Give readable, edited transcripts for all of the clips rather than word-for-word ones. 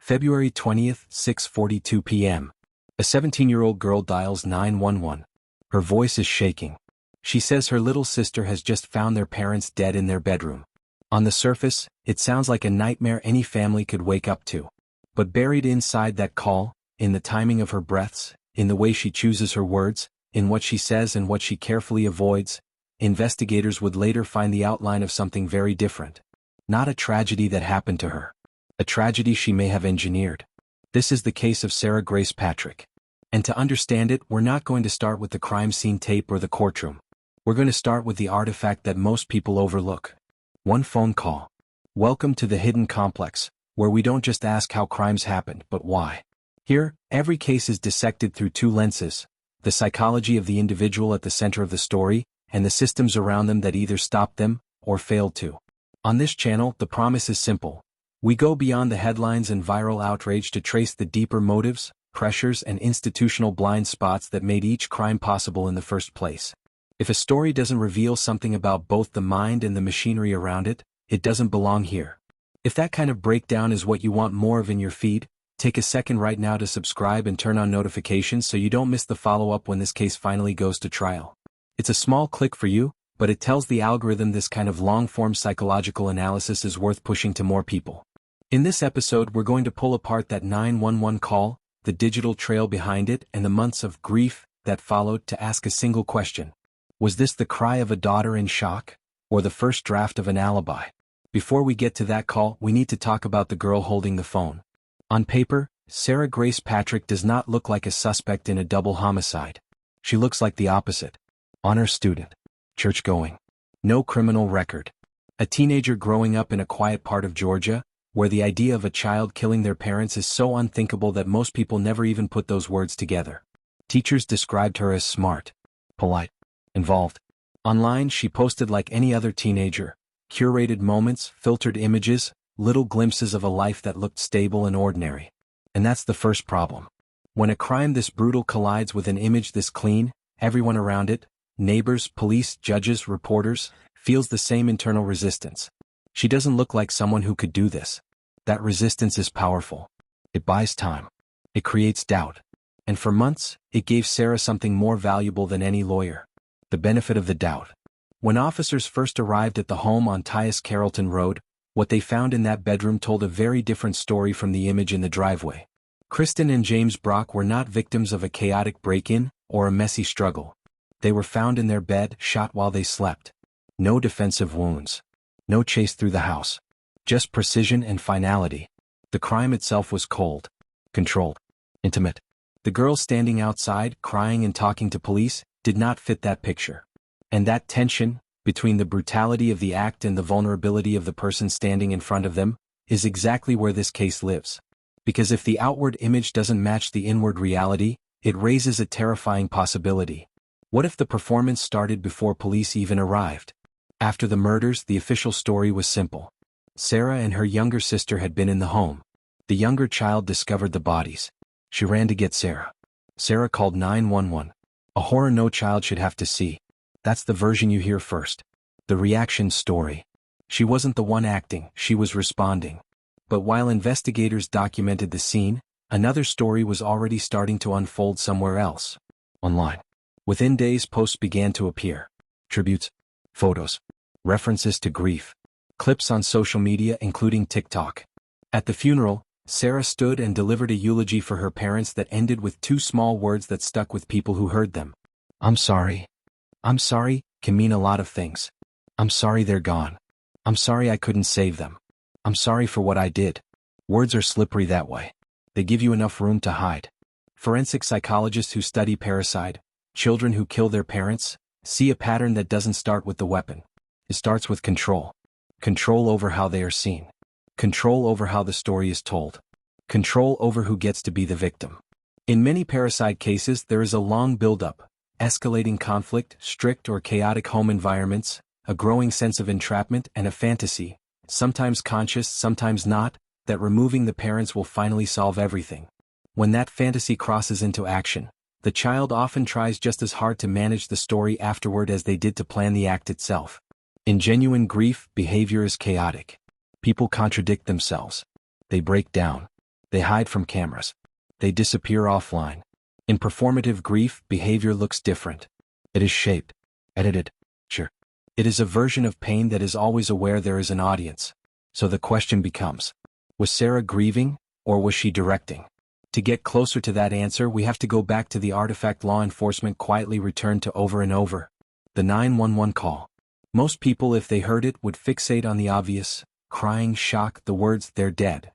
February 20th, 6:42 p.m. A 17-year-old girl dials 911. Her voice is shaking. She says her little sister has just found their parents dead in their bedroom. On the surface, it sounds like a nightmare any family could wake up to. But buried inside that call, in the timing of her breaths, in the way she chooses her words, in what she says and what she carefully avoids, investigators would later find the outline of something very different. Not a tragedy that happened to her. A tragedy she may have engineered. This is the case of Sarah Grace Patrick. And to understand it, we're not going to start with the crime scene tape or the courtroom. We're going to start with the artifact that most people overlook. One phone call. Welcome to the Hidden Complex, where we don't just ask how crimes happened, but why. Here, every case is dissected through two lenses: the psychology of the individual at the center of the story, and the systems around them that either stopped them, or failed to. On this channel, the promise is simple. We go beyond the headlines and viral outrage to trace the deeper motives, pressures, and institutional blind spots that made each crime possible in the first place. If a story doesn't reveal something about both the mind and the machinery around it, it doesn't belong here. If that kind of breakdown is what you want more of in your feed, take a second right now to subscribe and turn on notifications so you don't miss the follow-up when this case finally goes to trial. It's a small click for you, but it tells the algorithm this kind of long-form psychological analysis is worth pushing to more people. In this episode, we're going to pull apart that 911 call, the digital trail behind it, and the months of grief that followed to ask a single question. Was this the cry of a daughter in shock, or the first draft of an alibi? Before we get to that call, we need to talk about the girl holding the phone. On paper, Sarah Grace Patrick does not look like a suspect in a double homicide. She looks like the opposite. Honor student. Church-going. No criminal record. A teenager growing up in a quiet part of Georgia, where the idea of a child killing their parents is so unthinkable that most people never even put those words together. Teachers described her as smart, polite, involved. Online, she posted like any other teenager, curated moments, filtered images, little glimpses of a life that looked stable and ordinary. And that's the first problem. When a crime this brutal collides with an image this clean, everyone around it, neighbors, police, judges, reporters, feels the same internal resistance. She doesn't look like someone who could do this. That resistance is powerful. It buys time. It creates doubt. And for months, it gave Sarah something more valuable than any lawyer: the benefit of the doubt. When officers first arrived at the home on Tyus Carrollton Road, what they found in that bedroom told a very different story from the image in the driveway. Kristen and James Brock were not victims of a chaotic break-in or a messy struggle. They were found in their bed, shot while they slept. No defensive wounds. No chase through the house. Just precision and finality. The crime itself was cold, controlled, intimate. The girl standing outside, crying and talking to police, did not fit that picture. And that tension, between the brutality of the act and the vulnerability of the person standing in front of them, is exactly where this case lives. Because if the outward image doesn't match the inward reality, it raises a terrifying possibility. What if the performance started before police even arrived? After the murders, the official story was simple. Sarah and her younger sister had been in the home. The younger child discovered the bodies. She ran to get Sarah. Sarah called 911. A horror no child should have to see. That's the version you hear first. The reaction story. She wasn't the one acting, she was responding. But while investigators documented the scene, another story was already starting to unfold somewhere else. Online. Within days, posts began to appear. Tributes. Photos. References to grief. Clips on social media including TikTok. At the funeral, Sarah stood and delivered a eulogy for her parents that ended with two small words that stuck with people who heard them. I'm sorry. I'm sorry can mean a lot of things. I'm sorry they're gone. I'm sorry I couldn't save them. I'm sorry for what I did. Words are slippery that way. They give you enough room to hide. Forensic psychologists who study parricide, children who kill their parents, see a pattern that doesn't start with the weapon. It starts with control. Control over how they are seen. Control over how the story is told. Control over who gets to be the victim. In many parricide cases, there is a long build-up, escalating conflict, strict or chaotic home environments, a growing sense of entrapment and a fantasy, sometimes conscious, sometimes not, that removing the parents will finally solve everything. When that fantasy crosses into action, the child often tries just as hard to manage the story afterward as they did to plan the act itself. In genuine grief, behavior is chaotic. People contradict themselves. They break down. They hide from cameras. They disappear offline. In performative grief, behavior looks different. It is shaped, edited, sure. It is a version of pain that is always aware there is an audience. So the question becomes, was Sarah grieving, or was she directing? To get closer to that answer, we have to go back to the artifact law enforcement quietly returned to over and over. The 911 call. Most people, if they heard it, would fixate on the obvious, crying shock, the words, "they're dead."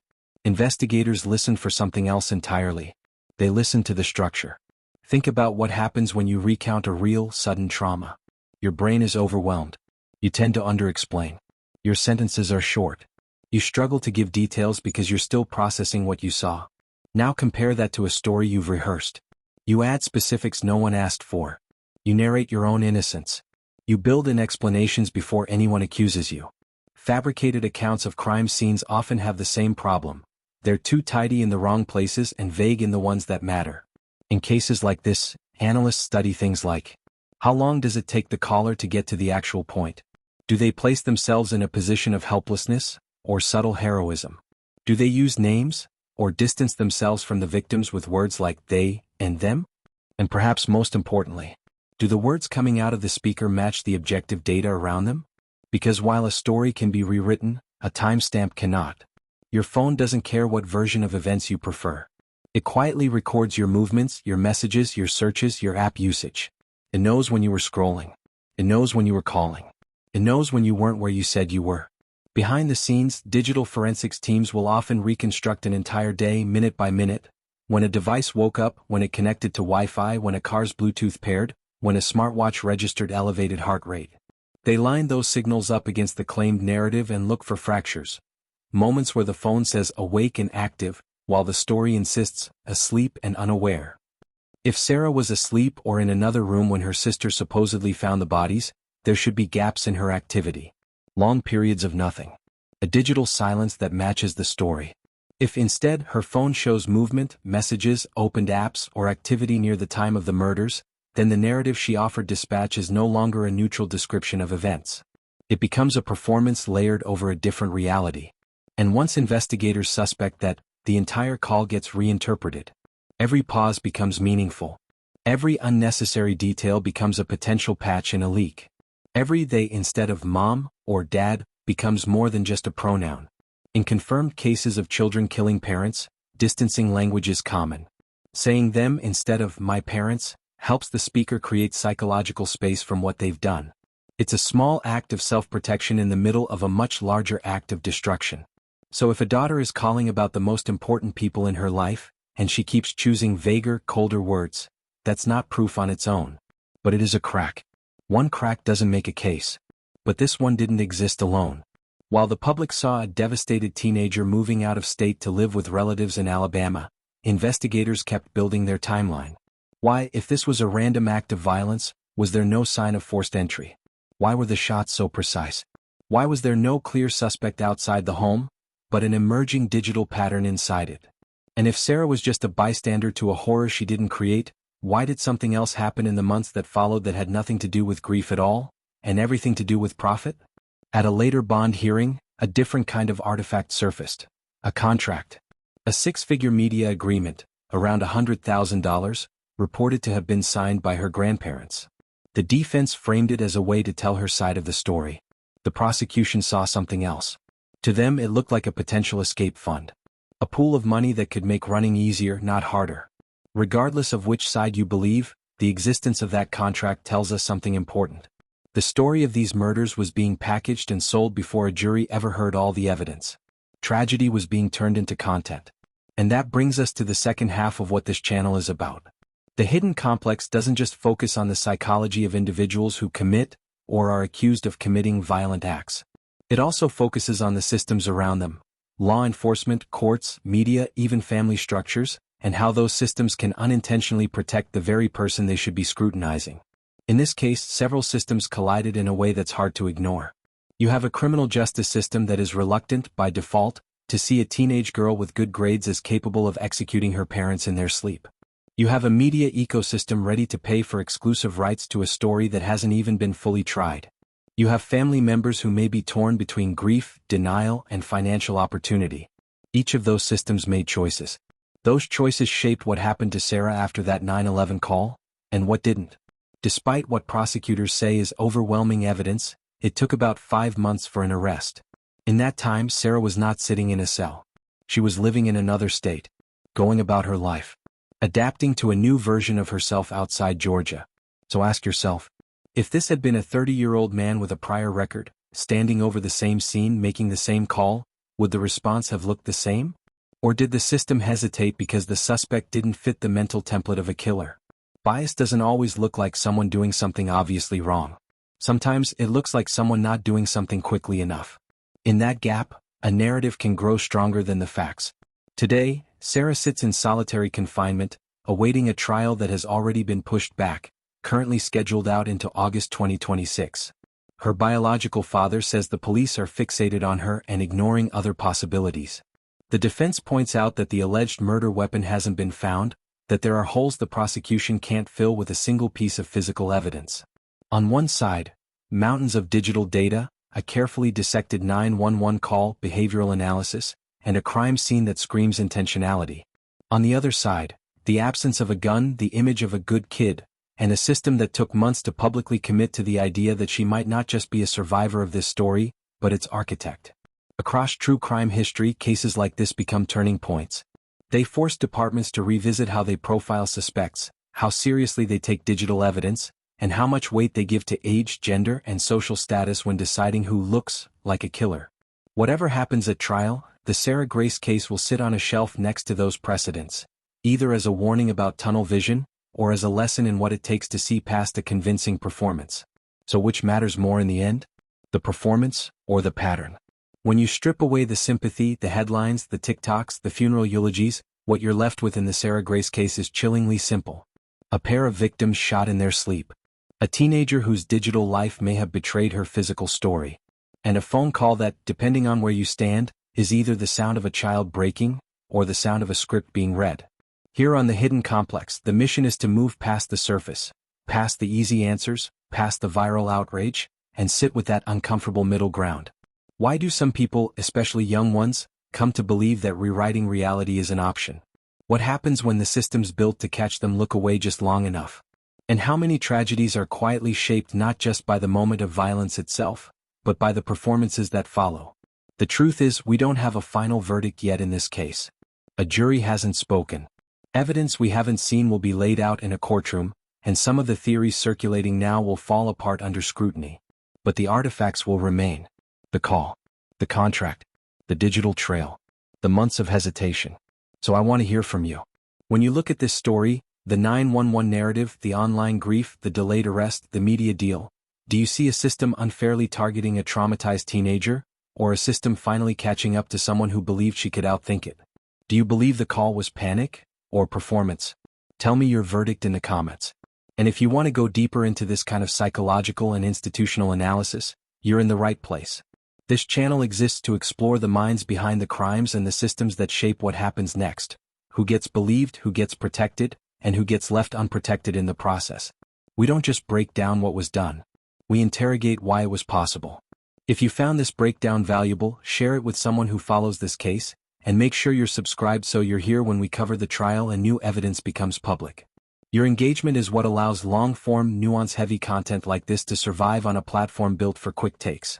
Investigators listened for something else entirely. They listened to the structure. Think about what happens when you recount a real, sudden trauma. Your brain is overwhelmed. You tend to underexplain. Your sentences are short. You struggle to give details because you're still processing what you saw. Now compare that to a story you've rehearsed. You add specifics no one asked for. You narrate your own innocence. You build in explanations before anyone accuses you. Fabricated accounts of crime scenes often have the same problem. They're too tidy in the wrong places and vague in the ones that matter. In cases like this, analysts study things like, how long does it take the caller to get to the actual point? Do they place themselves in a position of helplessness, or subtle heroism? Do they use names, or distance themselves from the victims with words like they and them? And perhaps most importantly, do the words coming out of the speaker match the objective data around them? Because while a story can be rewritten, a timestamp cannot. Your phone doesn't care what version of events you prefer. It quietly records your movements, your messages, your searches, your app usage. It knows when you were scrolling. It knows when you were calling. It knows when you weren't where you said you were. Behind the scenes, digital forensics teams will often reconstruct an entire day minute by minute. When a device woke up, when it connected to Wi-Fi, when a car's Bluetooth paired, when a smartwatch registered elevated heart rate. They line those signals up against the claimed narrative and look for fractures. Moments where the phone says awake and active, while the story insists asleep and unaware. If Sarah was asleep or in another room when her sister supposedly found the bodies, there should be gaps in her activity. Long periods of nothing. A digital silence that matches the story. If instead her phone shows movement, messages, opened apps, or activity near the time of the murders, then the narrative she offered dispatch is no longer a neutral description of events. It becomes a performance layered over a different reality. And once investigators suspect that, the entire call gets reinterpreted. Every pause becomes meaningful. Every unnecessary detail becomes a potential patch in a leak. Every they instead of mom or dad becomes more than just a pronoun. In confirmed cases of children killing parents, distancing language is common. Saying them instead of my parents helps the speaker create psychological space from what they've done. It's a small act of self-protection in the middle of a much larger act of destruction. So if a daughter is calling about the most important people in her life, and she keeps choosing vaguer, colder words, that's not proof on its own. But it is a crack. One crack doesn't make a case. But this one didn't exist alone. While the public saw a devastated teenager moving out of state to live with relatives in Alabama, investigators kept building their timeline. Why, if this was a random act of violence, was there no sign of forced entry? Why were the shots so precise? Why was there no clear suspect outside the home, but an emerging digital pattern inside it? And if Sarah was just a bystander to a horror she didn't create, why did something else happen in the months that followed that had nothing to do with grief at all, and everything to do with profit? At a later bond hearing, a different kind of artifact surfaced. A contract. A six-figure media agreement, around $100,000, reported to have been signed by her grandparents. The defense framed it as a way to tell her side of the story. The prosecution saw something else. To them it looked like a potential escape fund. A pool of money that could make running easier, not harder. Regardless of which side you believe, the existence of that contract tells us something important. The story of these murders was being packaged and sold before a jury ever heard all the evidence. Tragedy was being turned into content. And that brings us to the second half of what this channel is about. The hidden complex doesn't just focus on the psychology of individuals who commit, or are accused of committing violent acts. It also focuses on the systems around them. Law enforcement, courts, media, even family structures, and how those systems can unintentionally protect the very person they should be scrutinizing. In this case, several systems collided in a way that's hard to ignore. You have a criminal justice system that is reluctant, by default, to see a teenage girl with good grades as capable of executing her parents in their sleep. You have a media ecosystem ready to pay for exclusive rights to a story that hasn't even been fully tried. You have family members who may be torn between grief, denial, and financial opportunity. Each of those systems made choices. Those choices shaped what happened to Sarah after that 9/11 call, and what didn't. Despite what prosecutors say is overwhelming evidence, it took about 5 months for an arrest. In that time, Sarah was not sitting in a cell. She was living in another state, going about her life, adapting to a new version of herself outside Georgia. So ask yourself, if this had been a 30-year-old man with a prior record, standing over the same scene making the same call, would the response have looked the same? Or did the system hesitate because the suspect didn't fit the mental template of a killer? Bias doesn't always look like someone doing something obviously wrong. Sometimes it looks like someone not doing something quickly enough. In that gap, a narrative can grow stronger than the facts. Today, Sarah sits in solitary confinement, awaiting a trial that has already been pushed back, currently scheduled out into August 2026. Her biological father says the police are fixated on her and ignoring other possibilities. The defense points out that the alleged murder weapon hasn't been found, that there are holes the prosecution can't fill with a single piece of physical evidence. On one side, mountains of digital data, a carefully dissected 911 call, behavioral analysis, and a crime scene that screams intentionality. On the other side, the absence of a gun, the image of a good kid, and a system that took months to publicly commit to the idea that she might not just be a survivor of this story, but its architect. Across true crime history, cases like this become turning points. They force departments to revisit how they profile suspects, how seriously they take digital evidence, and how much weight they give to age, gender, and social status when deciding who looks like a killer. Whatever happens at trial, the Sarah Grace case will sit on a shelf next to those precedents, either as a warning about tunnel vision, or as a lesson in what it takes to see past a convincing performance. So which matters more in the end? The performance, or the pattern? When you strip away the sympathy, the headlines, the TikToks, the funeral eulogies, what you're left with in the Sarah Grace case is chillingly simple. A pair of victims shot in their sleep. A teenager whose digital life may have betrayed her physical story. And a phone call that, depending on where you stand, is either the sound of a child breaking, or the sound of a script being read. Here on the Hidden Complex, the mission is to move past the surface, past the easy answers, past the viral outrage, and sit with that uncomfortable middle ground. Why do some people, especially young ones, come to believe that rewriting reality is an option? What happens when the systems built to catch them look away just long enough? And how many tragedies are quietly shaped not just by the moment of violence itself, but by the performances that follow? The truth is, we don't have a final verdict yet in this case. A jury hasn't spoken. Evidence we haven't seen will be laid out in a courtroom, and some of the theories circulating now will fall apart under scrutiny. But the artifacts will remain. The call, the contract, the digital trail, the months of hesitation. So I want to hear from you. When you look at this story, the 911 narrative, the online grief, the delayed arrest, the media deal, do you see a system unfairly targeting a traumatized teenager, or a system finally catching up to someone who believed she could outthink it? Do you believe the call was panic, or performance? Tell me your verdict in the comments. And if you want to go deeper into this kind of psychological and institutional analysis, you're in the right place. This channel exists to explore the minds behind the crimes and the systems that shape what happens next. Who gets believed, who gets protected, and who gets left unprotected in the process. We don't just break down what was done. We interrogate why it was possible. If you found this breakdown valuable, share it with someone who follows this case, and make sure you're subscribed so you're here when we cover the trial and new evidence becomes public. Your engagement is what allows long-form, nuance-heavy content like this to survive on a platform built for quick takes.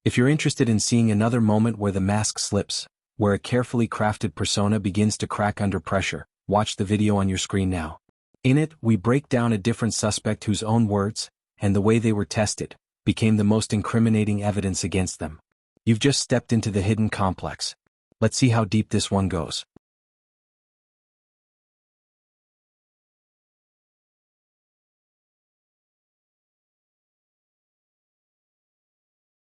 If you're interested in seeing another moment where the mask slips, where a carefully crafted persona begins to crack under pressure, watch the video on your screen now. In it, we break down a different suspect whose own words, and the way they were tested, became the most incriminating evidence against them. You've just stepped into the Hidden Complex. Let's see how deep this one goes.